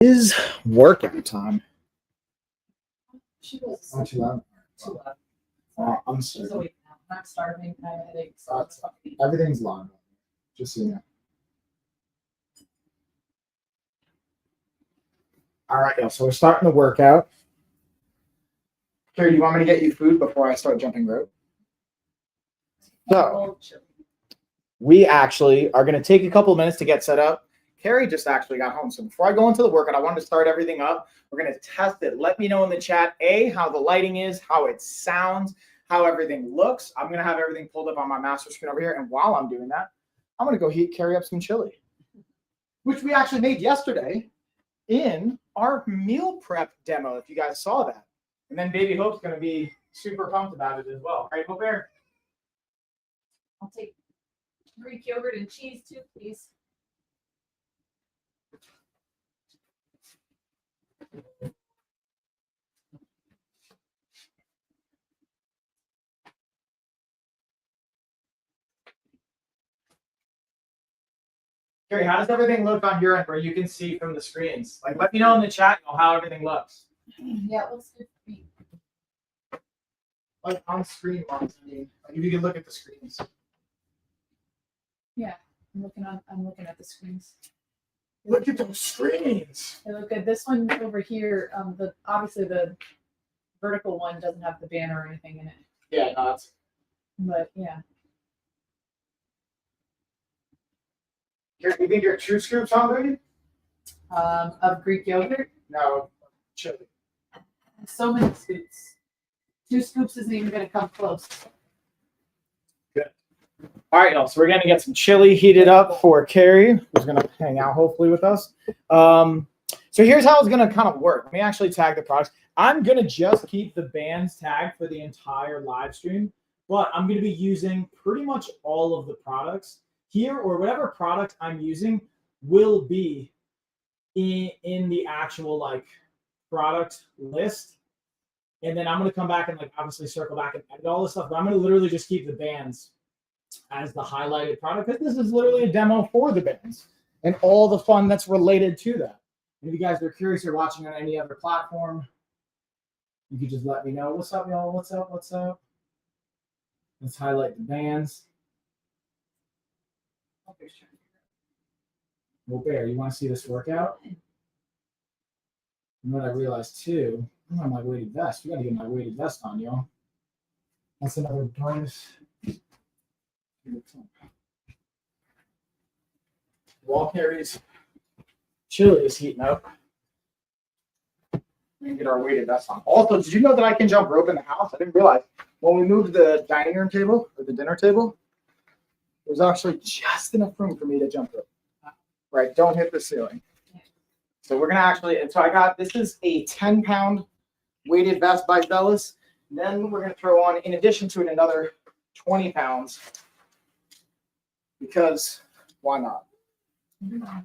Is workout time. Not too loud. I'm starving. Not starving. I have headaches. Everything's loud. Just so you know. All right, y'all. So we're starting the workout. Carrie, do you want me to get you food before I start jumping rope? So we actually are going to take a couple of minutes to get set up. Carrie just actually got home. So before I go into the workout, I wanted to start everything up. We're going to test it. Let me know in the chat, how the lighting is, how it sounds, how everything looks. I'm going to have everything pulled up on my master screen over here. And while I'm doing that, I'm going to go heat Carrie up some chili, which we actually made yesterday in our meal prep demo, if you guys saw that. And then Baby Hope's going to be super pumped about it as well. Right, Hope Bear? I'll take Greek yogurt and cheese too, please. Carrie, how does everything look on your end where you can see from the screens? Like, let me know in the chat how everything looks. Yeah, it looks good for me. Like on screen ones, I mean, like if you can look at the screens. Yeah, I'm looking at the screens. Look at those screens. They look good. This one over here, obviously the vertical one doesn't have the banner or anything in it. Yeah, no, it's. But yeah. You think your 2 scoops hungry? Of Greek yogurt. No, chili. So many scoops. 2 scoops isn't even going to come close. Good. All right, y'all. So we're going to get some chili heated up for Carrie, who's going to hang out hopefully with us. So here's how it's going to kind of work. Let me actually tag the products. I'm going to just keep the bands tagged for the entire live stream, but I'm going to be using pretty much all of the products here, or whatever product I'm using will be in the actual like product list. And then I'm going to come back and like obviously circle back and edit all this stuff. But I'm going to literally just keep the bands as the highlighted product, because this is literally a demo for the bands and all the fun that's related to that. And if you guys are curious or watching on any other platform, you could just let me know. What's up, y'all? What's up? What's up? Let's highlight the bands. Well, Bear, you want to see this workout? And what I realized too, I'm on my weighted vest. We got to get my weighted vest on, y'all. That's another bonus. Wall carries. Chili is heating up. We can get our weighted vest on. Also, did you know that I can jump rope in the house? I didn't realize. When we moved the dining room table or the dinner table, there's actually just enough room for me to jump rope. Right, don't hit the ceiling. So we're gonna actually, and so I got, this is a 10-pound weighted vest by Bellis. Then we're gonna throw on, in addition to it, another 20 pounds. Because why not?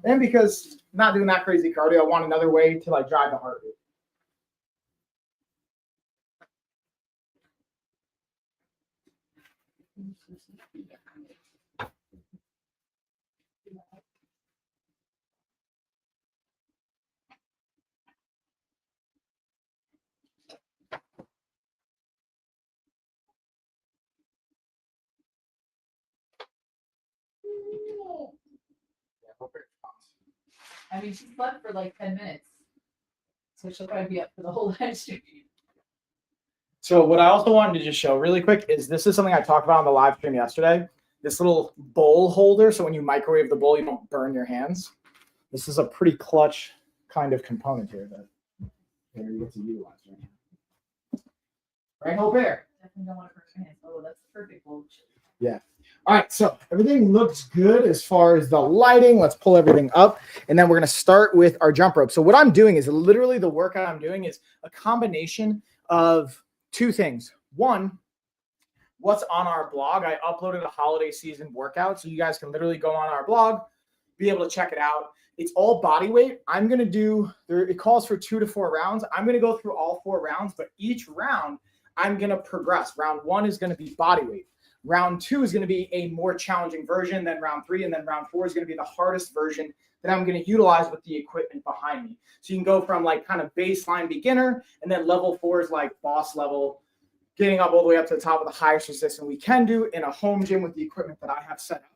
And because not doing that crazy cardio, I want another way to like drive the heart rate. I mean, she slept for like 10 minutes. So she'll probably be up for the whole live stream. So what I also wanted to just show really quick is this is something I talked about on the live stream yesterday. This little bowl holder, so when you microwave the bowl, you don't burn your hands. This is a pretty clutch kind of component here that you get to utilize right now. Right, Hope Bear? Definitely don't want to burn your hands. Oh, that's the perfect bowl. Yeah. All right, so everything looks good as far as the lighting. Let's pull everything up, and then we're going to start with our jump rope. So what I'm doing is literally the workout I'm doing is a combination of 2 things. One, what's on our blog. I uploaded a holiday season workout, so you guys can literally go on our blog, be able to check it out. It's all body weight. I'm going to do, it calls for 2 to 4 rounds. I'm going to go through all 4 rounds, but each round I'm going to progress. Round 1 is going to be body weight. Round 2 is going to be a more challenging version than round 3, and then round 4 is going to be the hardest version that I'm going to utilize with the equipment behind me. So you can go from like kind of baseline beginner, and then level 4 is like boss level, getting up all the way up to the top of the highest resistance we can do in a home gym with the equipment that I have set up.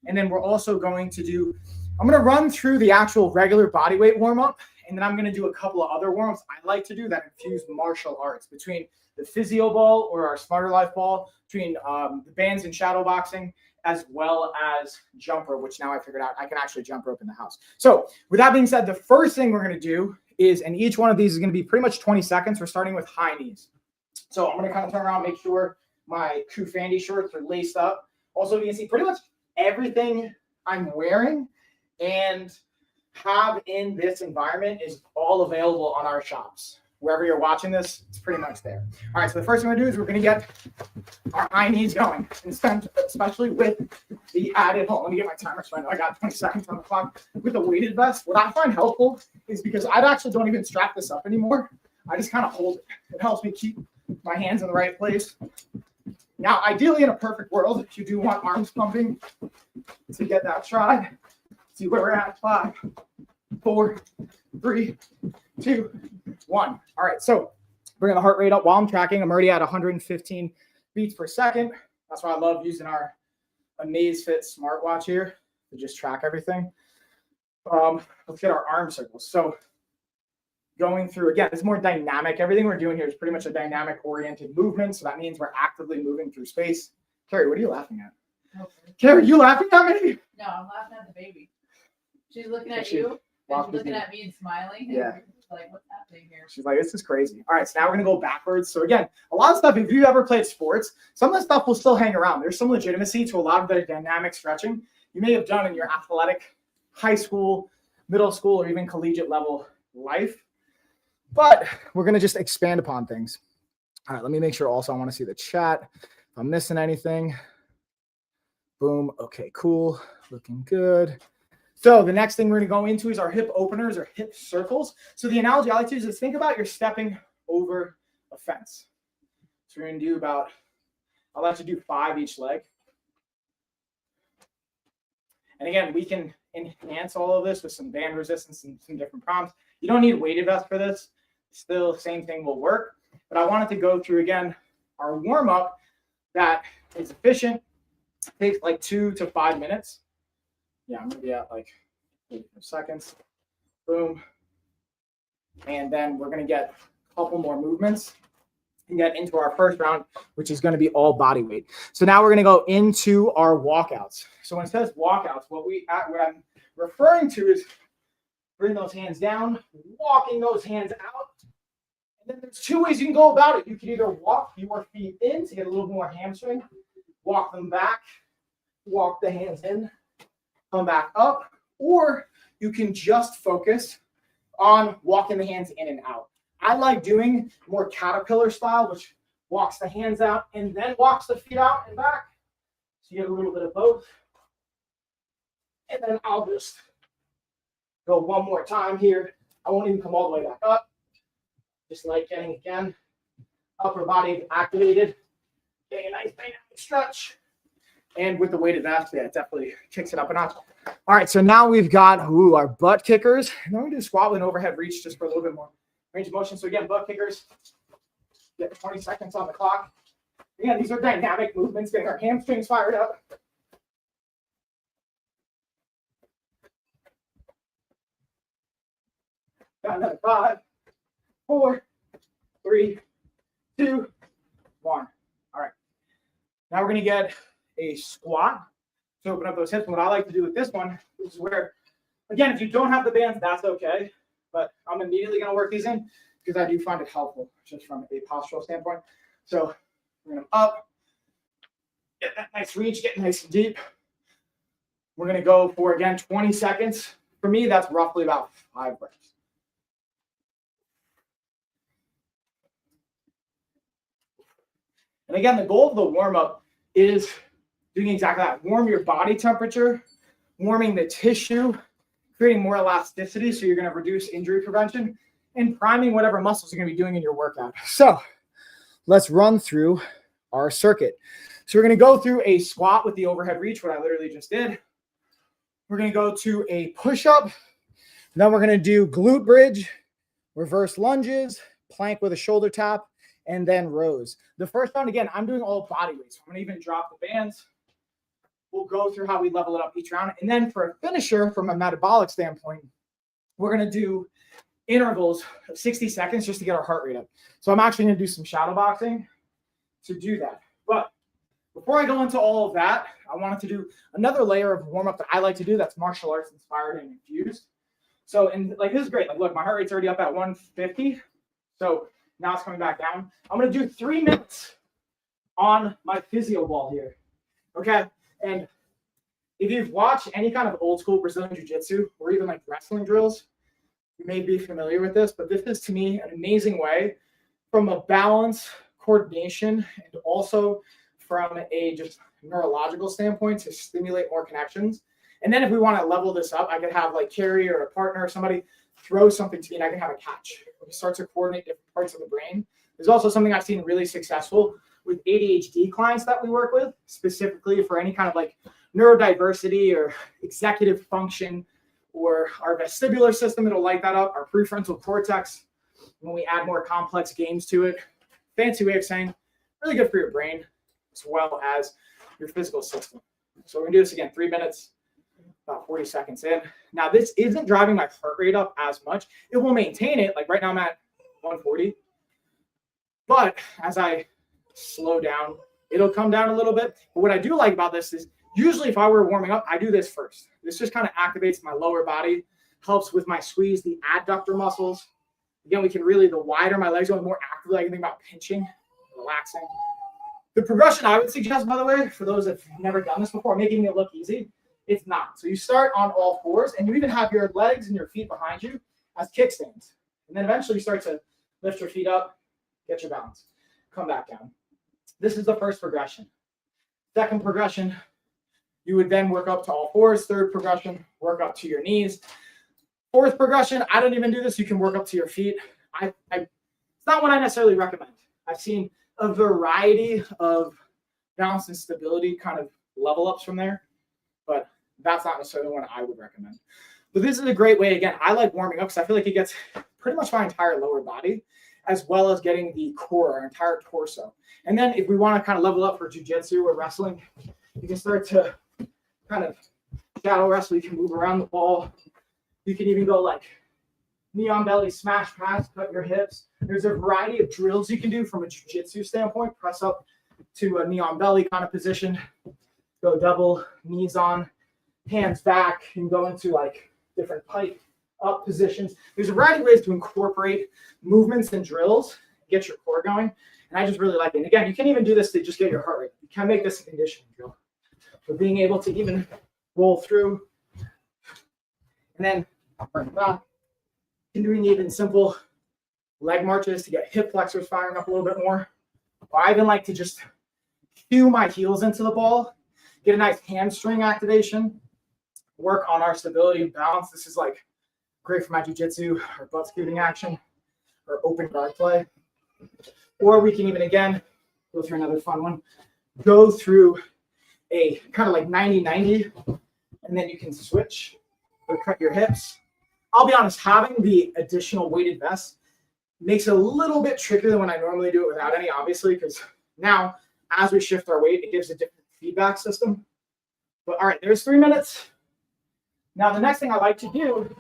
And then we're also going to do, I'm going to run through the actual regular body weight warm up, and then I'm going to do a couple of other warm ups I like to do that infuse martial arts between the physio ball or our Smarter Life ball, between the bands and shadow boxing, as well as jump rope, which now I figured out I can actually jump rope in the house. So with that being said, the first thing we're going to do is, and each one of these is going to be pretty much 20 seconds. We're starting with high knees. So I'm going to kind of turn around, make sure my Kufandy shorts are laced up. Also, you can see pretty much everything I'm wearing and have in this environment is all available on our shops. Wherever you're watching this, it's pretty much there. All right, so the first thing we're going to do is we're going to get our high knees going, and especially with the added, hold on, let me get my timer so I know I got 20 seconds on the clock. With the weighted vest, what I find helpful is because I actually don't even strap this up anymore. I just kind of hold it. It helps me keep my hands in the right place. Now, ideally, in a perfect world, you do want arms pumping to get that tried. See where we're at. 5, 4, 3, 2, 1. All right, so bringing the heart rate up while I'm tracking. I'm already at 115 beats per second. That's why I love using our Amazfit smartwatch here to just track everything. Let's get our arm circles. So going through, again, it's more dynamic. Everything we're doing here is pretty much a dynamic oriented movement. So that means we're actively moving through space. Carrie, what are you laughing at? Okay. Carrie, you laughing at me? No, I'm laughing at the baby. She's looking at you, and she's looking at me and smiling. And yeah. Like, what's happening here? She's like, this is crazy. All right, so now we're going to go backwards. So again, a lot of stuff, if you ever played sports, some of the stuff will still hang around. There's some legitimacy to a lot of the dynamic stretching you may have done in your athletic high school, middle school, or even collegiate level life. But we're going to just expand upon things. All right, let me make sure also I want to see the chat. If I'm missing anything. Boom. Okay, cool. Looking good. So the next thing we're going to go into is our hip openers or hip circles. So the analogy I like to use is think about you're stepping over a fence. So we're going to do about, I like to do 5 each leg. And again, we can enhance all of this with some band resistance and some different prompts. You don't need a weighted vest for this. Still, same thing will work. But I wanted to go through, again, our warm-up that is efficient. It takes like 2 to 5 minutes. Yeah, I'm going to be at like 8 seconds. Boom. And then we're going to get a couple more movements and get into our first round, which is going to be all body weight. So now we're going to go into our walkouts. So when it says walkouts, what I'm referring to is bring those hands down, walking those hands out. And then there's 2 ways you can go about it. You can either walk your feet in to get a little more hamstring, walk them back, walk the hands in, come back up, or you can just focus on walking the hands in and out. I like doing more caterpillar style, which walks the hands out and then walks the feet out and back. So you get a little bit of both. And then I'll just go one more time here. I won't even come all the way back up. Just like getting, again, upper body activated. Getting a nice dynamic stretch. And with the weighted vest, yeah, it definitely kicks it up a notch. All right, so now we've got our butt kickers. And then we do squat with an overhead reach just for a little bit more range of motion. So again, butt kickers, get 20 seconds on the clock. Again, these are dynamic movements, getting our hamstrings fired up. Got another 5, 4, 3, 2, 1. All right. Now we're going to get a squat to open up those hips. And what I like to do with this one is where, again, if you don't have the bands, that's okay. But I'm immediately going to work these in because I do find it helpful just from a postural standpoint. So bring them up, get that nice reach, get nice and deep. We're going to go for, again, 20 seconds. For me, that's roughly about 5 reps. And again, the goal of the warm-up is doing exactly that. Warm your body temperature, warming the tissue, creating more elasticity so you're going to reduce injury prevention, and priming whatever muscles you're going to be doing in your workout. So let's run through our circuit. So we're going to go through a squat with the overhead reach, what I literally just did. We're going to go to a push-up. Then we're going to do glute bridge, reverse lunges, plank with a shoulder tap, and then rows. The first round, again, I'm doing all body weight. So I'm going to even drop the bands. We'll go through how we level it up each round. And then for a finisher, from a metabolic standpoint, we're going to do intervals of 60 seconds just to get our heart rate up. So I'm actually going to do some shadow boxing to do that. But before I go into all of that, I wanted to do another layer of warm-up that I like to do that's martial arts inspired and infused. So, and like, this is great. Like, look, my heart rate's already up at 150. So now it's coming back down. I'm going to do 3 minutes on my physio ball here. Okay. And if you've watched any kind of old school Brazilian jiu-jitsu or even like wrestling drills, you may be familiar with this, but this is to me an amazing way from a balance, coordination, and also from a just neurological standpoint to stimulate more connections. And then if we want to level this up, I could have like Carrie or a partner or somebody throw something to me and I can have a catch. We start to coordinate different parts of the brain. There's also something I've seen really successful with ADHD clients that we work with, specifically for any kind of like neurodiversity or executive function, or our vestibular system, it'll light that up, our prefrontal cortex, when we add more complex games to it. Fancy way of saying, really good for your brain as well as your physical system. So we're gonna do this again, 3 minutes, about 40 seconds in. Now this isn't driving my heart rate up as much. It will maintain it, like right now I'm at 140. But as I slow down, it'll come down a little bit. But what I do like about this is usually if I were warming up, I do this first. This just kind of activates my lower body, helps with my squeeze, the adductor muscles. Again, we can really, the wider my legs go, the more actively I can think about pinching, relaxing. The progression I would suggest, by the way, for those that have never done this before, making it look easy, it's not. So you start on all fours and you even have your legs and your feet behind you as kickstands. And then eventually you start to lift your feet up, get your balance, come back down. This is the first progression. Second progression, you would then work up to all fours. Third progression, work up to your knees. Fourth progression, I don't even do this. You can work up to your feet. It's not what I necessarily recommend. I've seen a variety of balance and stability kind of level ups from there, but that's not necessarily one I would recommend. But this is a great way. Again, I like warming up because I feel like it gets pretty much my entire lower body, as well as getting the core, our entire torso. And then if we want to kind of level up for jiu-jitsu or wrestling, you can start to kind of shadow wrestle. You can move around the ball. You can even go like knee on belly, smash pass, cut your hips. There's a variety of drills you can do from a jiu-jitsu standpoint. Press up to a knee on belly kind of position. Go double, knees on, hands back, and go into like different pike up positions. There's a variety of ways to incorporate movements and drills, get your core going. And I just really like it. And again, you can even do this to just get your heart rate. You can make this a conditioning drill. So being able to even roll through and then bring it back. And doing even simple leg marches to get hip flexors firing up a little bit more. Or I even like to just cue my heels into the ball, get a nice hamstring activation, work on our stability and balance. This is like great for my jiu-jitsu or butt scooting action or open guard play. Or we can even, again, go through another fun one, go through a kind of like 90-90, and then you can switch or cut your hips. I'll be honest, having the additional weighted vest makes it a little bit trickier than when I normally do it without any, obviously, because now as we shift our weight, it gives a different feedback system. But all right, there's 3 minutes. Now, the next thing I like to do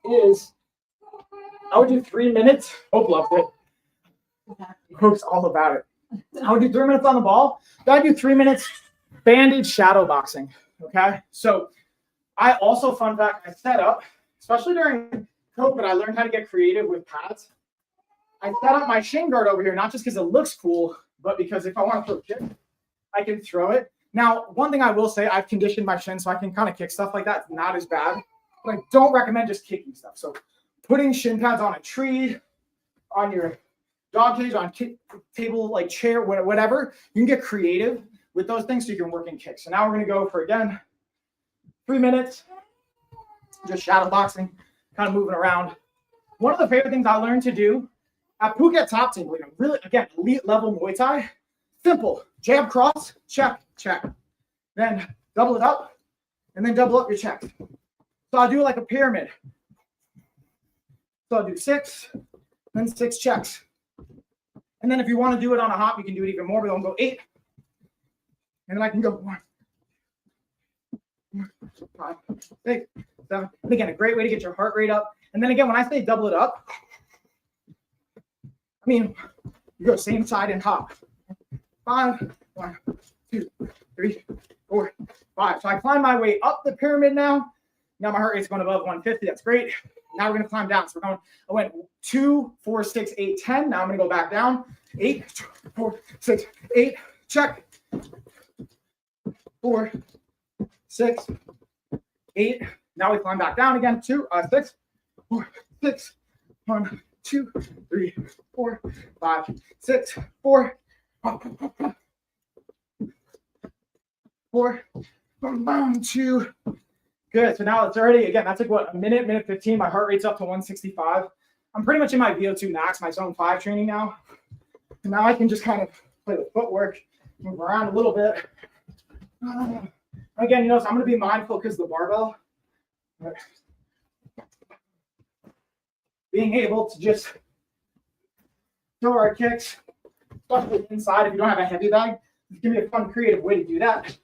is I would do 3 minutes. Hope loved it. Hope's all about it. I would do 3 minutes on the ball. Then I do 3 minutes bandage shadow boxing. Okay. So I also, fun fact, I set up, especially during COVID, I learned how to get creative with pads. I set up my shin guard over here, not just because it looks cool, but because if I want to throw a kick, I can throw it. Now, one thing I will say, I've conditioned my shin so I can kind of kick stuff like that. It's not as bad, but I don't recommend just kicking stuff. So putting shin pads on a tree, on your dog cage, on table, like chair, whatever, you can get creative with those things so you can work in kicks. So now we're going to go for, again, 3 minutes, just shadow boxing, kind of moving around. One of the favorite things I learned to do at Phuket Top Team, really, again, elite level Muay Thai, simple, jab cross, check, check. Then double it up, and then double up your checks. So I'll do like a pyramid. So I'll do 6, then 6 checks. And then if you want to do it on a hop, you can do it even more, but I'll go 8. And then I can go 1, 5, 6, 7. And again, a great way to get your heart rate up. And then again, when I say double it up, I mean, you go same side and hop. 5, 1, 2, 3, 4, 5. So I climb my way up the pyramid now. Now my heart rate's going above 150. That's great. Now we're going to climb down. So we're going, I went 2, 4, 6, 8, 10. Now I'm going to go back down. 8, 4, 6, 8. Check. 4, 6, 8. Now we climb back down again. 2, 6, 4, 6, 1, 2, 3, 4, 5, 6, 4, 4, 1, 2. Good. So now it's already, again, that's like what, a minute 15. My heart rate's up to 165. I'm pretty much in my VO2 max, my zone 5 training now. And now I can just kind of play the footwork, move around a little bit. Again, you know, so I'm going to be mindful because the barbell. Being able to just throw our kicks, especially inside if you don't have a heavy bag. It's going to be a fun, creative way to do that.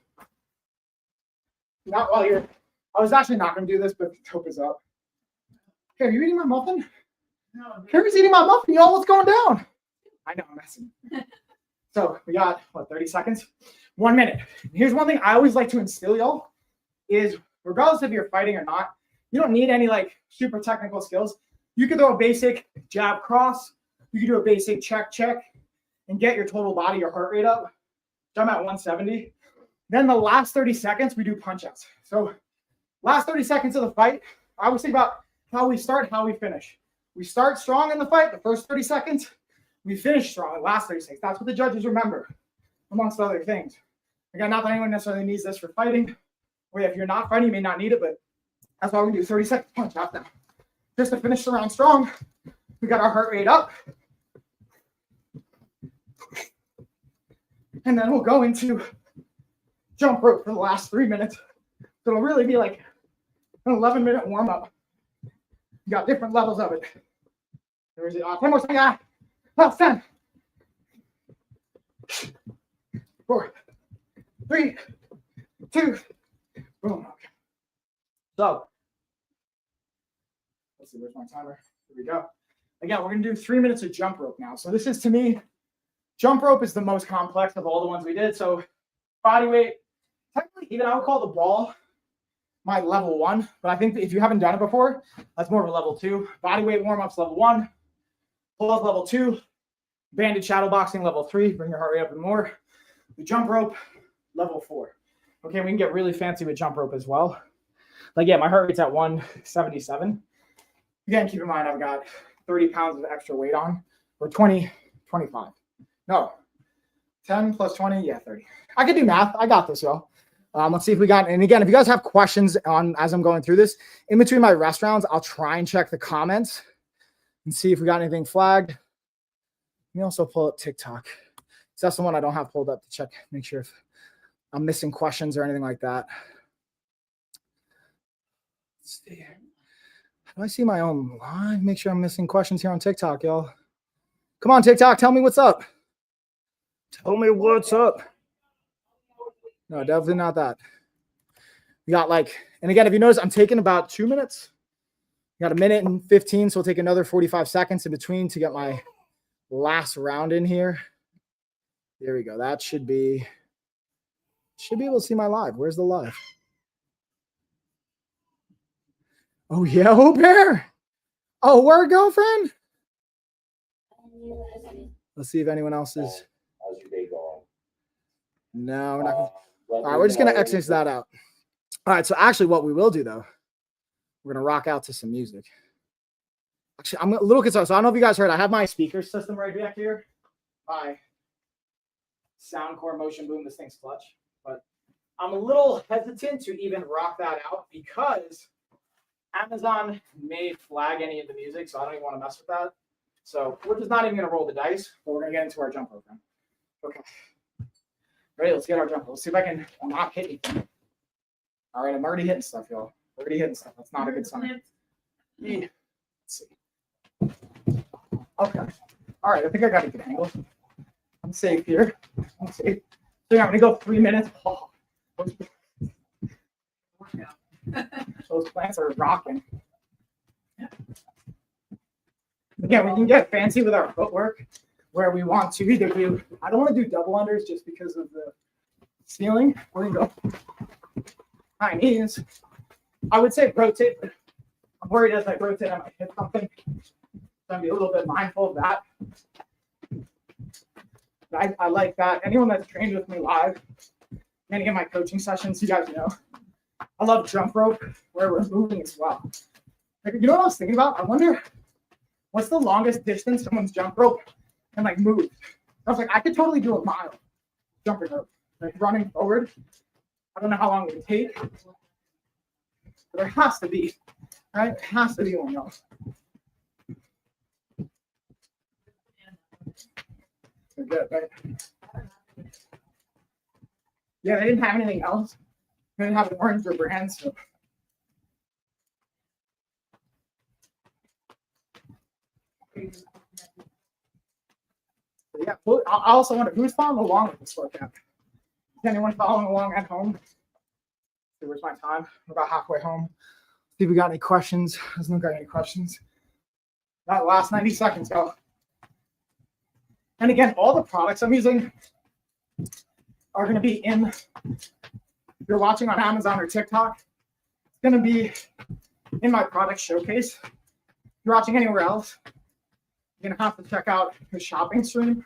Not while you're, I was actually not going to do this, but the top is up. Hey, are you eating my muffin? No. Carrie's eating my muffin. Y'all, what's going down? I know, I'm messing. So we got, what, 30 seconds? 1 minute. Here's one thing I always like to instill y'all is regardless if you're fighting or not, you don't need any like super technical skills. You can throw a basic jab cross. You can do a basic check and get your total body, your heart rate up. So I'm at 170. Then the last 30 seconds, we do punch outs. So last 30 seconds of the fight, I always think about how we start, how we finish. We start strong in the fight, the first 30 seconds. We finish strong the last 30 seconds. That's what the judges remember, amongst other things. Again, not that anyone necessarily needs this for fighting. Or if you're not fighting, you may not need it, but that's why we do 30 seconds punch out now. Just to finish the round strong, we got our heart rate up. And then we'll go into jump rope for the last 3 minutes. So it'll really be like an 11-minute warm-up. You got different levels of it. There is it. 10 more seconds. Last 10. 4, 3, 2, boom. Okay. So, let's see, where's my timer? Here we go. Again, we're going to do 3 minutes of jump rope now. So this is, to me, jump rope is the most complex of all the ones we did. So body weight, technically, even I would call the ball my level 1. But I think that if you haven't done it before, that's more of a level 2. Body weight warm-ups level 1. Pull-up level 2. Banded shadow boxing level 3. Bring your heart rate up and more. The jump rope level 4. Okay, we can get really fancy with jump rope as well. Like, yeah, my heart rate's at 177. Again, keep in mind I've got 30 pounds of extra weight on, or 20, 25. No, 10 plus 20, yeah, 30. I can do math. I got this, y'all. Let's see if we got, and again, if you guys have questions on as I'm going through this, in between my rest rounds, I'll try and check the comments and see if we got anything flagged. Let me also pull up TikTok. So that's the one I don't have pulled up to check, make sure if I'm missing questions or anything like that. Let's see. How do I see my own live? Make sure I'm missing questions here on TikTok, y'all. Come on, TikTok, tell me what's up. Tell me what's up. No, definitely not that. We got like, and again, if you notice, I'm taking about 2 minutes. We got 1 minute and 15, so we'll take another 45 seconds in between to get my last round in here. There we go. That should be able to see my live. Where's the live? Oh, yeah, oh, bear. Oh, word, girlfriend. Let's see if anyone else is. How's your day going? No, we're not gonna. All right, we're just going to exit that out. All right, so actually what we will do, though, we're going to rock out to some music. Actually, I'm a little concerned. So I don't know if you guys heard, I have my speaker system right back here. My Soundcore Motion Boom. This thing's clutch. But I'm a little hesitant to even rock that out because Amazon may flag any of the music, so I don't even want to mess with that. So we're just not even going to roll the dice, but we're going to get into our jump program. Okay. Ready? Let's get our jump. Let's see if I can not hit anything. All right, I'm already hitting stuff, y'all. Already hitting stuff. That's not a good sign. Yeah. Let's see. Okay. All right, I think I got a good angle. I'm safe here. I'm safe. So yeah, I'm gonna go 3 minutes. Oh, those plants are rocking. Again, we can get fancy with our footwork where we want to either do, I don't want to do double unders just because of the ceiling. We're gonna go high knees. I would say rotate, but I'm worried as I rotate, I might hit something. So I'm be a little bit mindful of that. I like that. Anyone that's trained with me live, any of my coaching sessions, you guys know, I love jump rope where we're moving as well. Like, you know what I was thinking about? I wonder what's the longest distance someone's jump rope can like move. I was like, I could totally do a mile jumping rope, like running forward. I don't know how long it would take, but there has to be, right? There has to be one, y'all. They're good, right? Yeah, they didn't have anything else. They didn't have orange or brands. So. Yeah, I also wonder who's following along with this workout. Is anyone following along at home? Where's my time? I'm about halfway home. See if we got any questions. Doesn't look like any questions. That last 90 seconds, go. And again, all the products I'm using are going to be in, if you're watching on Amazon or TikTok, it's going to be in my product showcase. If you're watching anywhere else, you're going to have to check out the shopping stream.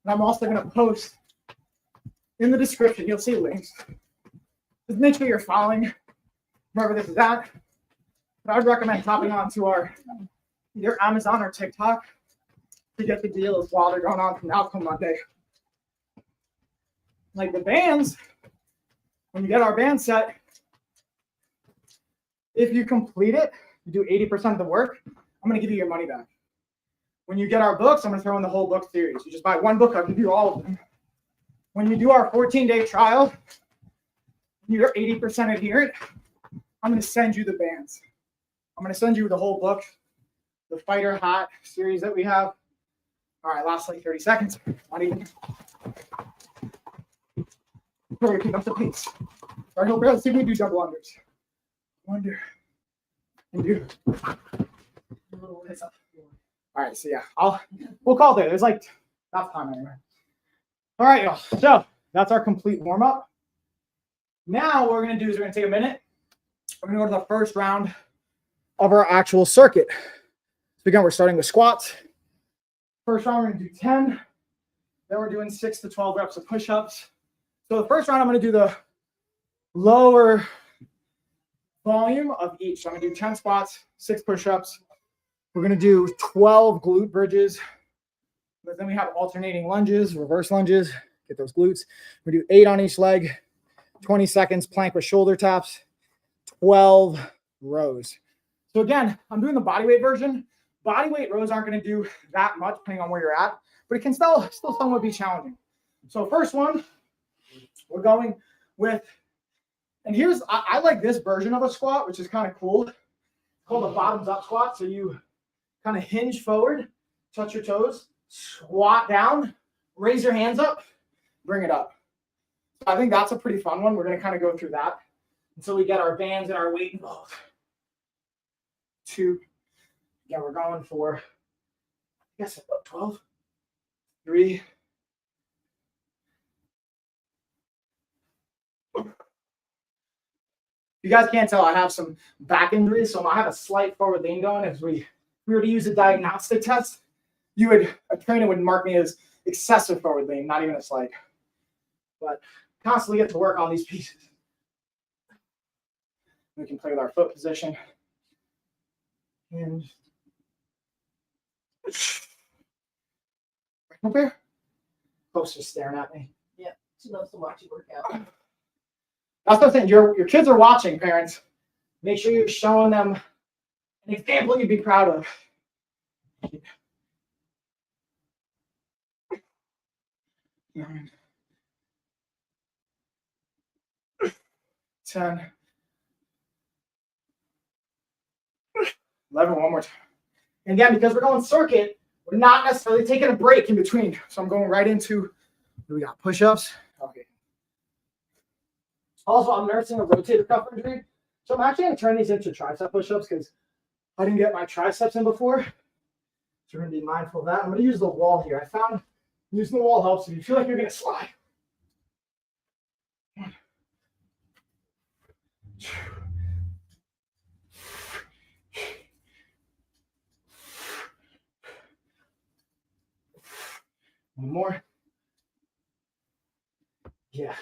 And I'm also going to post in the description, you'll see links. Just make sure you're following wherever this is at. But I would recommend hopping onto our either Amazon or TikTok to get the deals while they're going on from now till Monday. Like the bands, when you get our band set, if you complete it, you do 80% of the work, I'm going to give you your money back. When you get our books, I'm going to throw in the whole book series. You just buy one book, I'll give you all of them. When you do our 14-day trial, you're 80% adherent, I'm going to send you the bands. I'm going to send you the whole book, the Fighter Hat series that we have. All right, last like 30 seconds. Not even. Hurry, pick up the pace. All right, let's see if we do double unders. Under and do. All right, so yeah, we'll call it there. There's like that's time anyway. All right, y'all. So that's our complete warm up. Now what we're gonna do is we're gonna take a minute. We're gonna go to the first round of our actual circuit. So again, we're starting with squats. First round, we're gonna do 10. Then we're doing 6 to 12 reps of push-ups. So the first round, I'm gonna do the lower volume of each. So I'm gonna do 10 squats, 6 push-ups. We're gonna do 12 glute bridges. But then we have alternating lunges, reverse lunges, get those glutes. We do 8 on each leg, 20 seconds, plank with shoulder taps, 12 rows. So again, I'm doing the bodyweight version. Bodyweight rows aren't going to do that much depending on where you're at, but it can still somewhat be challenging. So first one, we're going with, and here's, I like this version of a squat, which is kind of cool. It's called a bottoms up squat. So you kind of hinge forward, touch your toes, squat down, raise your hands up, bring it up. So I think that's a pretty fun one. We're going to kind of go through that until we get our bands and our weight involved. 2. Yeah, we're going for, I guess, about 12. 3. You guys can't tell, I have some back injuries, so I have a slight forward lean going. If we were to use a diagnostic test, a trainer would mark me as excessive forward lean, not even a slight. But constantly get to work on these pieces. We can play with our foot position. And right up there. Folks just staring at me. Yeah, she loves to watch you work out. That's the thing. Your kids are watching, parents. Make sure you're showing them an example you'd be proud of. 9, 10. 11, one more time. And again, because we're going circuit, we're not necessarily taking a break in between. So I'm going right into, we got push-ups. Okay. Also, I'm nursing a rotator cuff injury. So I'm actually going to turn these into tricep push-ups because I didn't get my triceps in before. So we're going to be mindful of that. I'm going to use the wall here. I found using the wall helps if you feel like you're going to slide. One more. Yeah.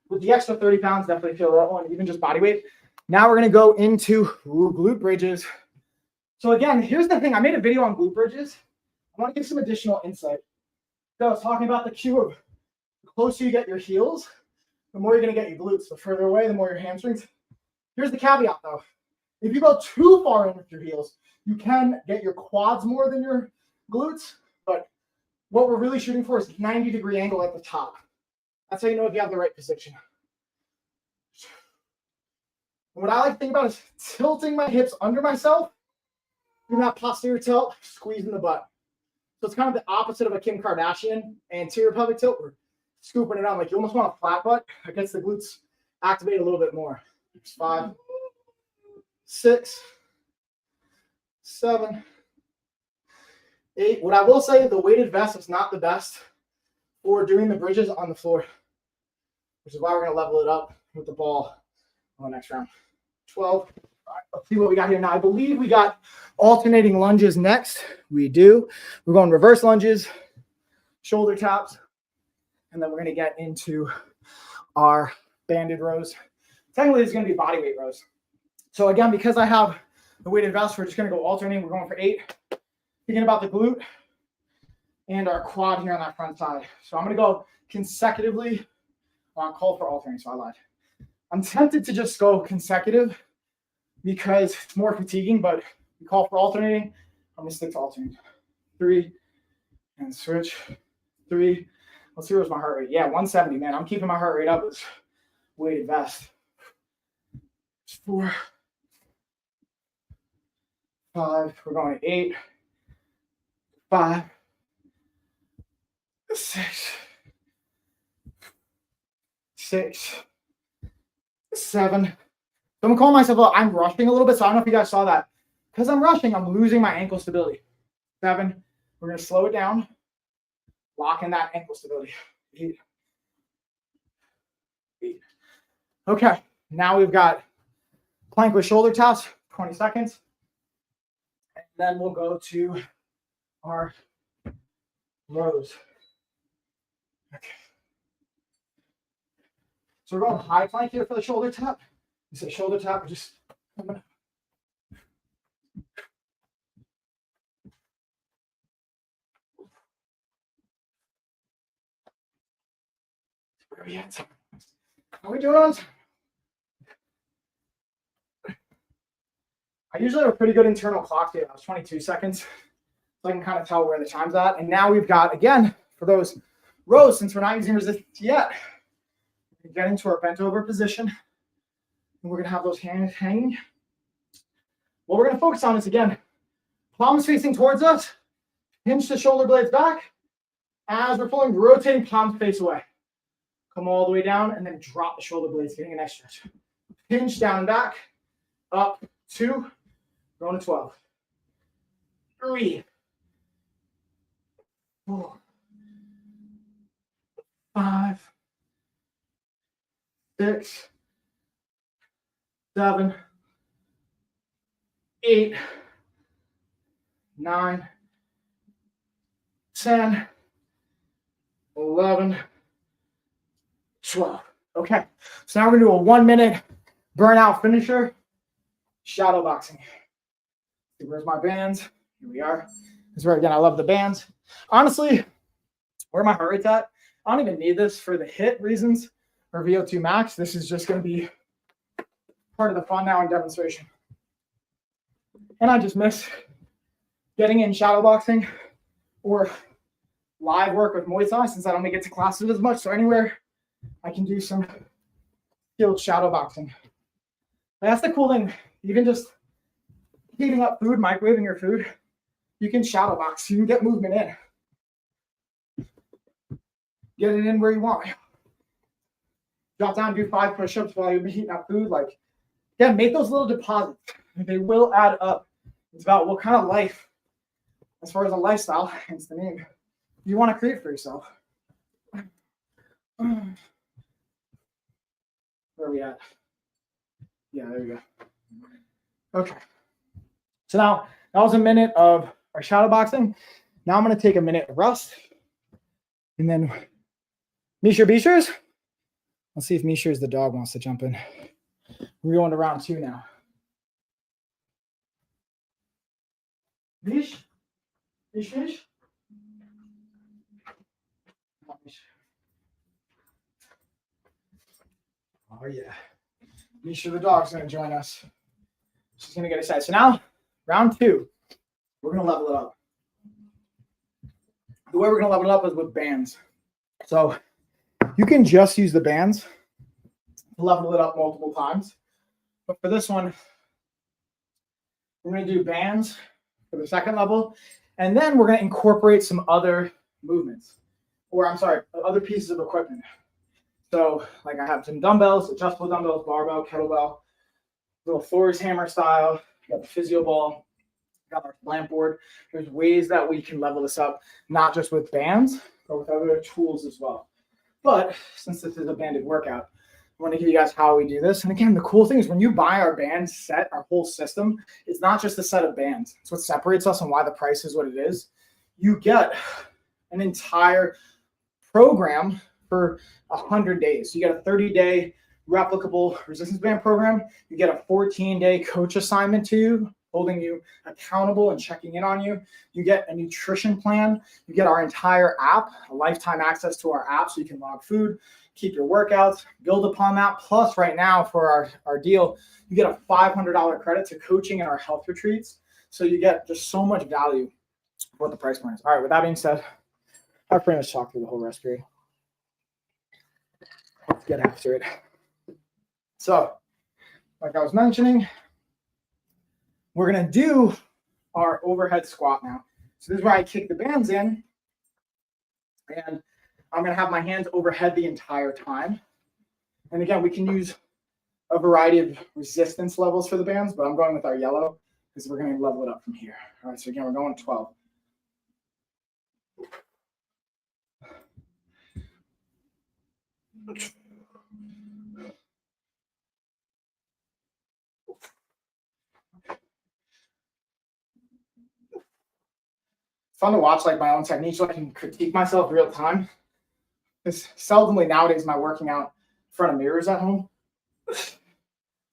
With the extra 30 pounds, definitely feel that one, even just body weight. Now we're going to go into glute bridges. So again, here's the thing. I made a video on glute bridges. I want to give some additional insight. So I was talking about the cue of the closer you get your heels, the more you're going to get your glutes. The further away, the more your hamstrings. Here's the caveat though. If you go too far in with your heels, you can get your quads more than your glutes. But what we're really shooting for is 90-degree angle at the top. That's how you know if you have the right position. And what I like to think about is tilting my hips under myself, doing that posterior tilt, squeezing the butt. So it's kind of the opposite of a Kim Kardashian anterior pelvic tilt. We're scooping it on like you almost want a flat butt. That gets the glutes activate a little bit more. 5, 6, 7, 8. What I will say, the weighted vest is not the best for doing the bridges on the floor, which is why we're going to level it up with the ball on the next round. 12. All right, let's see what we got here now. I believe we got alternating lunges next. We do. We're going reverse lunges, shoulder taps, and then we're going to get into our banded rows. Technically, it's going to be body weight rows. So again, because I have the weighted vest, we're just going to go alternating. We're going for 8. Thinking about the glute and our quad here on that front side. So I'm going to go consecutively. Well, I'll call for alternating, so I lied. I'm tempted to just go consecutive because it's more fatiguing, but we call for alternating. I'm going to stick to alternating. 3 and switch. 3. Let's see where's my heart rate. Yeah, 170, man. I'm keeping my heart rate up with weighted vest. 4, 5. We're going to 8, 5, 6, 7. So I'm calling myself out. I'm rushing a little bit, so I don't know if you guys saw that. Because I'm rushing, I'm losing my ankle stability. 7. We're going to slow it down. Lock in that ankle stability. 8. Okay, now we've got plank with shoulder taps, 20 seconds. And then we'll go to our rows. Okay. So we're going high plank here for the shoulder tap. You say shoulder tap, we're just coming up. Where are we at? How are we doing on time? I usually have a pretty good internal clock here. That was 22 seconds. So I can kind of tell where the time's at. And now we've got, again, for those rows, since we're not using resistance yet, we're getting to our bent over position. And we're going to have those hands hanging. What we're going to focus on is, again, palms facing towards us, hinge the shoulder blades back. As we're pulling, rotating palms face away. Come all the way down and then drop the shoulder blades, getting a nice stretch. Hinge down and back, up, 2, going to 12. 3, 4, 5, 6, 7, 8, 9, 10, 11, 12. Okay, so now we're going to do a 1-minute burnout finisher, shadow boxing. Where's my bands? Here we are. This is where, again, I love the bands. Honestly, where my heart rate's at, I don't even need this for the HIIT reasons or VO2 max. This is just going to be part of the fun now and demonstration. And I just miss getting in shadow boxing or live work with Muay Thai since I don't get to classes as much. So anywhere I can do some skilled shadow boxing. But that's the cool thing. Even just heating up food, microwaving your food, you can shadow box. You can get movement in. Get it in where you want. Drop down, do 5 push-ups while you're heating up food. Like, yeah, make those little deposits. They will add up. It's about what kind of life, as far as a lifestyle, hence the name, you want to create for yourself. Where are we at? Yeah, there we go. Okay. So now, that was a minute of our shadow boxing. Now I'm going to take a minute of rest. And then, Beeshers. Let's see if Beeshers the dog wants to jump in. We're going to round 2 now. Beesh? Beesh? Oh, yeah. Misha the dog's going to join us. She's going to get excited. So now, round 2, we're going to level it up. The way we're going to level it up is with bands. So you can just use the bands to level it up multiple times. But for this one, we're going to do bands for the second level. And then we're going to incorporate some other movements. Or, I'm sorry, other pieces of equipment. So, like I have some dumbbells, adjustable dumbbells, barbell, kettlebell, little Thor's hammer style. You got the physio ball, got our slant board. There's ways that we can level this up, not just with bands, but with other tools as well. But since this is a banded workout, I want to give you guys how we do this. And again, the cool thing is when you buy our band set, our whole system, it's not just a set of bands. It's what separates us and why the price is what it is. You get an entire program for 100 days. You get a 30-day replicable resistance band program. You get a 14-day coach assignment to you, holding you accountable and checking in on you. You get a nutrition plan. You get our entire app, a lifetime access to our app so you can log food, keep your workouts, build upon that. Plus, right now for our deal, you get a $500 credit to coaching and our health retreats. So you get just so much value for what the price point is. All right, with that being said, I've pretty much talked through the whole rest period. Let's get after it. So, like I was mentioning, we're going to do our overhead squat now. So this is where I kick the bands in, and I'm going to have my hands overhead the entire time. And again, we can use a variety of resistance levels for the bands, but I'm going with our yellow because we're going to level it up from here. All right, so again, we're going 12. It's fun to watch like my own technique so I can critique myself real time. Because seldomly nowadays am I working out in front of mirrors at home.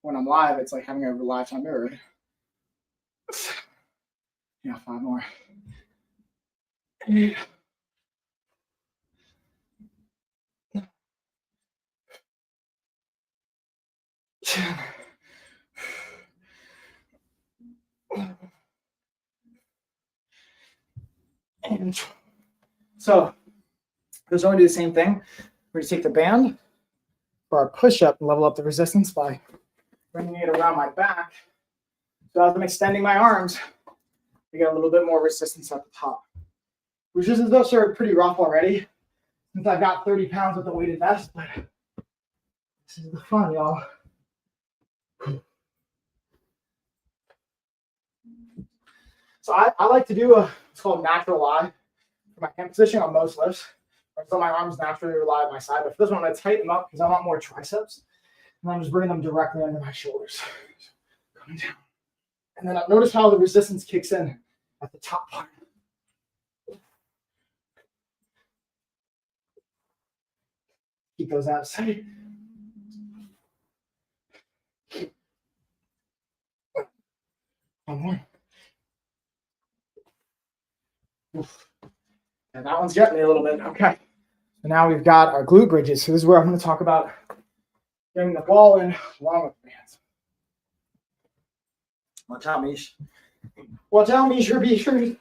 When I'm live, it's like having a lifetime mirror. Yeah, 5 more. 8. And so there's only do the same thing. We're going to take the band for our push-up and level up the resistance by bringing it around my back. So as I'm extending my arms, I get a little bit more resistance at the top. Resistance those are pretty rough already since I've got 30 pounds with the weighted vest, but this is the fun, y'all. So I like to do it's called natural lie for my hand position on most lifts. So my arms naturally lie at my side, but for this one, I'm going to tighten them up because I want more triceps. And I'm just bringing them directly under my shoulders. So coming down. And then notice how the resistance kicks in at the top part. Keep those out of sight. One more. Oof. And that one's getting me a little bit. Okay. So now we've got our glute bridges. So this is where I'm going to talk about getting the ball in along with the bands. Watch out, Mish. Watch out, Mish. Be sure.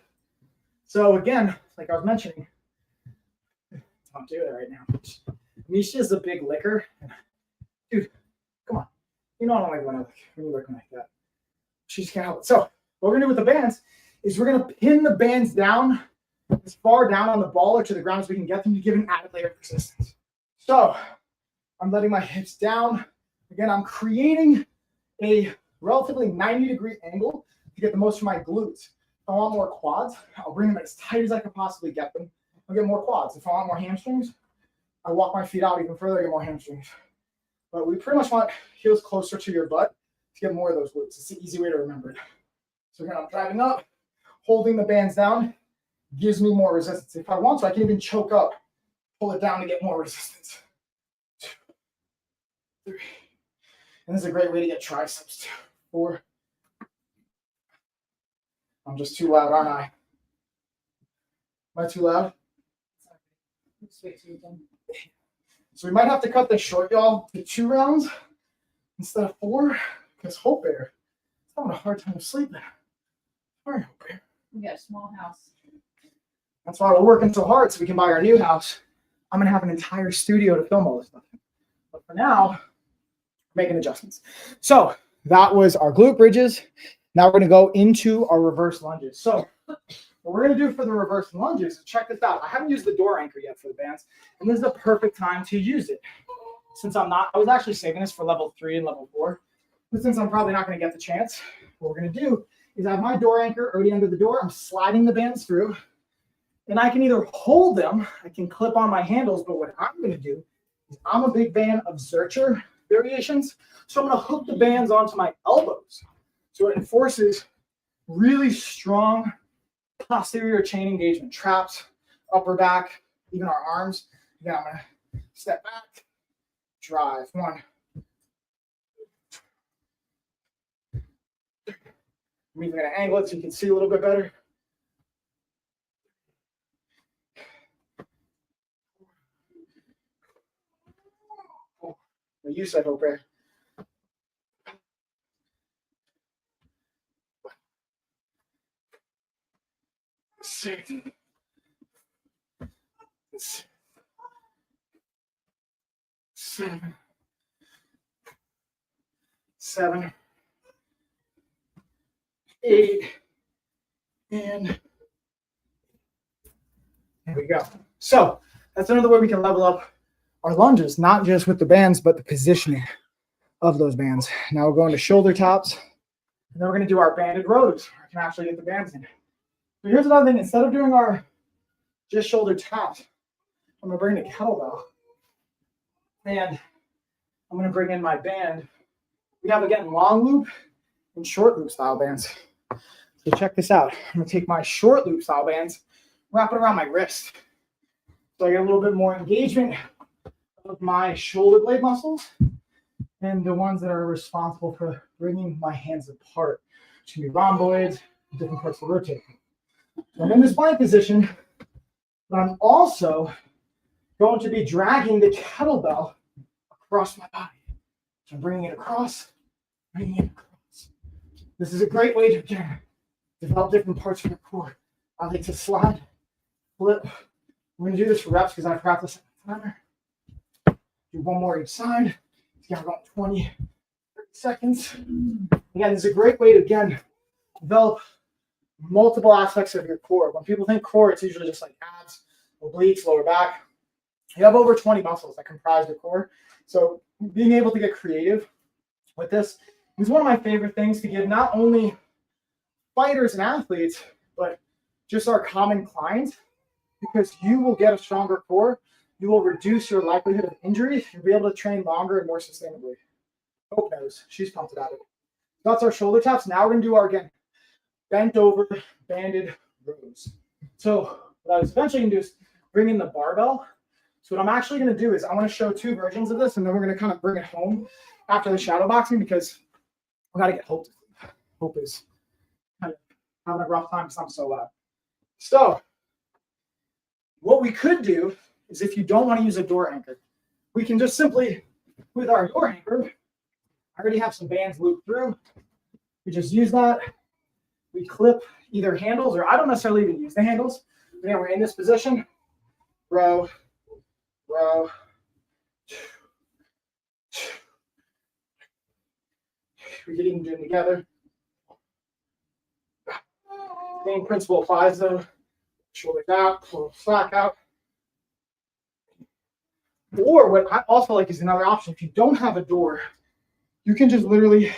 So again, like I was mentioning, don't do it right now. Mish is a big licker. Dude, come on. You know I don't like when you're looking like that. She's can't help it. So what we're gonna do with the bands is we're gonna pin the bands down as far down on the ball or to the ground as we can get them to give an added layer of resistance. So I'm letting my hips down. Again, I'm creating a relatively 90-degree angle to get the most from my glutes. If I want more quads, I'll bring them as tight as I can possibly get them. I'll get more quads. If I want more hamstrings, I walk my feet out even further, I get more hamstrings. But we pretty much want heels closer to your butt to get more of those glutes. It's the easy way to remember it. So again, I'm driving up, holding the bands down, gives me more resistance. If I want to, I can even choke up, pull it down to get more resistance. 2, 3. And this is a great way to get triceps too. 4. I'm just too loud, aren't I? Am I too loud? So we might have to cut this short, y'all, to 2 rounds instead of 4, because Hope Bear is having a hard time sleeping. Sorry, Hope Bear. We got a small house. That's why we're working so hard so we can buy our new house. I'm going to have an entire studio to film all this stuff. But for now, we're making adjustments. So that was our glute bridges. Now we're going to go into our reverse lunges. So what we're going to do for the reverse lunges, check this out. I haven't used the door anchor yet for the bands, and this is the perfect time to use it. Since I was actually saving this for level 3 and level 4, but since I'm probably not going to get the chance, what we're going to do is I have my door anchor already under the door. I'm sliding the bands through, and I can either hold them, I can clip on my handles, but what I'm going to do is I'm a big fan of Zercher variations, so I'm going to hook the bands onto my elbows. So it enforces really strong posterior chain engagement, traps, upper back, even our arms. Again, I'm going to step back, drive. 1. I'm even going to angle it so you can see a little bit better. Well, you said Hope Bear. 6. 7. 7. 8. And there we go. So that's another way we can level up our lunges, not just with the bands, but the positioning of those bands. Now we're going to shoulder taps, and then we're going to do our banded rows. I can actually get the bands in. So here's another thing. Instead of doing our just shoulder taps, I'm going to bring the kettlebell, and I'm going to bring in my band. We have, again, long loop and short loop style bands. So check this out. I'm going to take my short loop style bands, wrap it around my wrist. So I get a little bit more engagement of my shoulder blade muscles and the ones that are responsible for bringing my hands apart, which can be rhomboids, different parts of the rotator. So I'm in this plank position, but I'm also going to be dragging the kettlebell across my body. So I'm bringing it across, bringing it across. This is a great way to develop different parts of your core. I like to slide, flip. We're going to do this for reps because I practice at the timer. Do 1 more each side. It's got about 20, 30 seconds. Again, this is a great way to, again, develop multiple aspects of your core. When people think core, it's usually just like abs, obliques, lower back. You have over 20 muscles that comprise your core. So being able to get creative with this is one of my favorite things to give not only fighters and athletes, but just our common clients, because you will get a stronger core. You will reduce your likelihood of injury. You'll be able to train longer and more sustainably. Hope knows. She's pumped about it. That's our shoulder taps. Now we're going to do our, again, bent over, banded rows. So what I was eventually going to do is bring in the barbell. So what I'm actually going to do is I want to show 2 versions of this, and then we're going to kind of bring it home after the shadow boxing because we got to get Hope. Hope is kind of having a rough time because I'm so loud. So what we could do is, if you don't want to use a door anchor, we can just simply, with our door anchor, I already have some bands looped through. We just use that. We clip either handles, or I don't necessarily even use the handles. But yeah, we're in this position. Row, row. We can even do them together. Same principle applies though. Shoulders out, pull slack out. Or what I also like is another option. If you don't have a door, you can just literally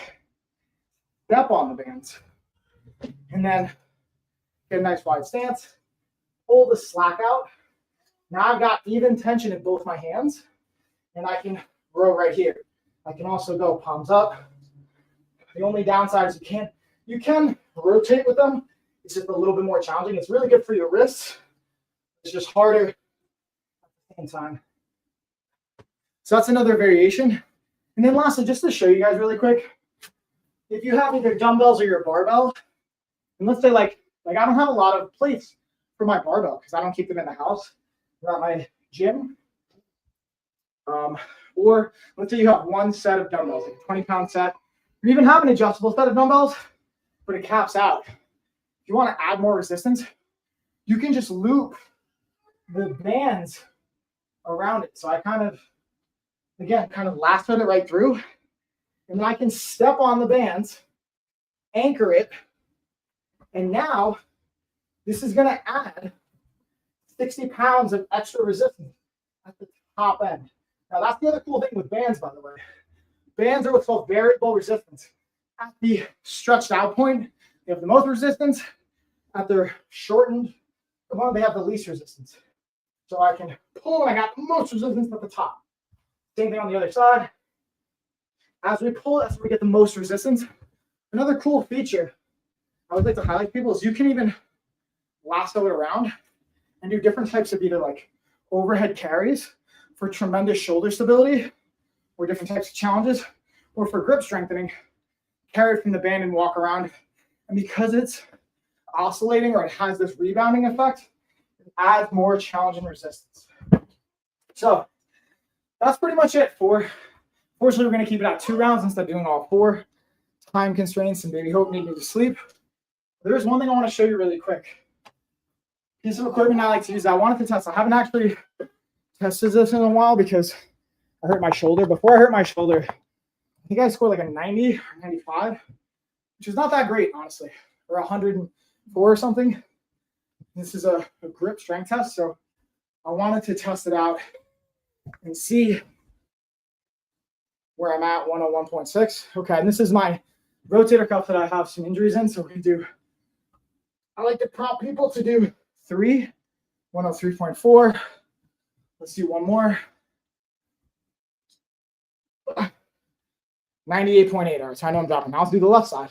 step on the bands and then get a nice wide stance, pull the slack out. Now I've got even tension in both my hands, and I can row right here. I can also go palms up. The only downside is you can rotate with them. It's just a little bit more challenging. It's really good for your wrists. It's just harder at the same time. So that's another variation. And then lastly, just to show you guys really quick, if you have either dumbbells or your barbell, and let's say like I don't have a lot of plates for my barbell because I don't keep them in the house. They're at my gym. Or let's say you have one set of dumbbells, like a 20-pound set. You even have an adjustable set of dumbbells, but it caps out. If you want to add more resistance, you can just loop the bands around it. So I kind of lassoed it right through, and then I can step on the bands, anchor it, and now this is going to add 60 pounds of extra resistance at the top end. Now that's the other cool thing with bands, by the way. Bands are what's called variable resistance. At the stretched out point, they have the most resistance. At their shortened one, they have the least resistance. So I can pull and I got the most resistance at the top. Same thing on the other side. As we pull, that's where we get the most resistance. Another cool feature I would like to highlight people is you can even lasso it around and do different types of either like overhead carries for tremendous shoulder stability or different types of challenges, or for grip strengthening, carry it from the band and walk around. And because it's oscillating or it has this rebounding effect, it adds more challenge and resistance. So that's pretty much it for. Fortunately, we're going to keep it at 2 rounds instead of doing all 4. Time constraints and baby Hope need me to sleep. There is one thing I want to show you really quick. Piece of equipment I like to use. I wanted to test. I haven't actually tested this in a while because I hurt my shoulder. Before I hurt my shoulder, I think I scored like a 90 or 95, which is not that great, honestly, or 104 or something. This is a grip strength test, so I wanted to test it out and see where I'm at, 101.6. Okay, and this is my rotator cuff that I have some injuries in, so we're going to do, I like to prompt people to do 3, 103.4. Let's do one more. 98.8. All right, so I know I'm dropping. Now let's do the left side.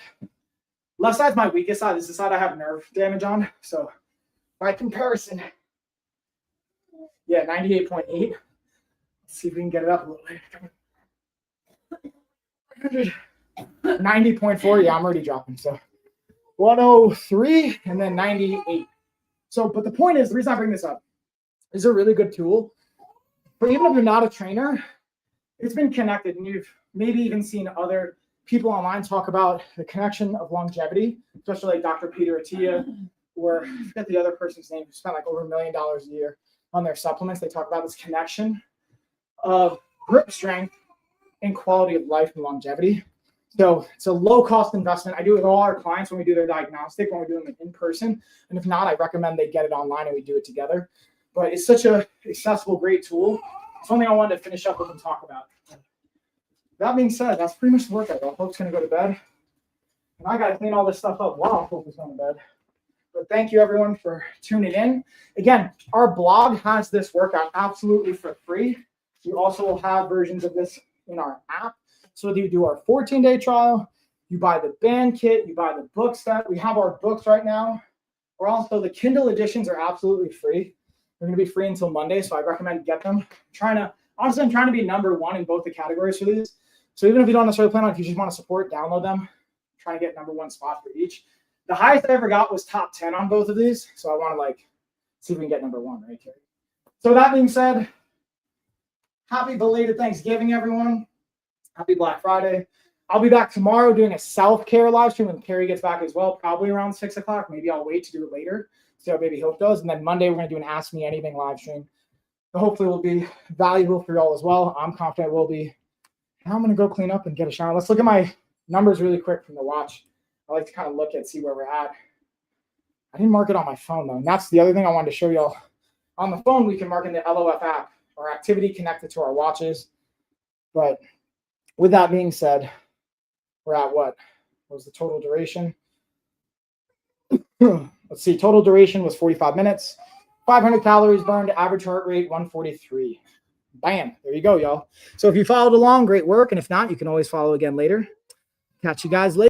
Left side's my weakest side. This is the side I have nerve damage on. So by comparison, yeah, 98.8. Let's see if we can get it up a little bit. 90.4. Yeah, I'm already dropping. So 103 and then 98. So, but the point is, the reason I bring this up is a really good tool. But even if you're not a trainer, it's been connected, and you've maybe even seen other people online talk about the connection of longevity, especially like Dr. Peter Attia, or I forget the other person's name who spent like over $1 million a year on their supplements. They talk about this connection of grip strength and quality of life and longevity. So it's a low-cost investment. I do it with all our clients when we do their diagnostic, when we do them in person. And if not, I recommend they get it online and we do it together. But it's such a accessible, great tool. It's something I wanted to finish up with and talk about. That being said, that's pretty much the workout. Hope's going to go to bed. And I got to clean all this stuff up while Hope is going to bed. But thank you, everyone, for tuning in. Again, our blog has this workout absolutely for free. We also will have versions of this in our app. So whether you do our 14-day trial, you buy the band kit, you buy the book set. We have our books right now. Or also the Kindle editions are absolutely free. They're going to be free until Monday, so I recommend you get them. I'm trying to be number 1 in both the categories for these. So even if you don't necessarily plan on it, if you just want to support, download them. I'm trying to get number 1 spot for each. The highest I ever got was top 10 on both of these. So I want to see if we can get number 1, right, Carrie? So that being said, happy belated Thanksgiving, everyone. Happy Black Friday. I'll be back tomorrow doing a self-care live stream when Carrie gets back as well, probably around 6 o'clock. Maybe I'll wait to do it later. See how Baby Hope does. And then Monday, we're going to do an Ask Me Anything live stream. So hopefully it will be valuable for you all as well. I'm confident it will be. Now I'm going to go clean up and get a shower. Let's look at my numbers really quick from the watch. I like to kind of look at, see where we're at. I didn't mark it on my phone though. And that's the other thing I wanted to show y'all. On the phone, we can mark in the LOF app our activity connected to our watches. But with that being said, we're at what was the total duration? Let's see. Total duration was 45 minutes, 500 calories burned, average heart rate 143. Bam. There you go, y'all. So if you followed along, great work. And if not, you can always follow again later. Catch you guys later.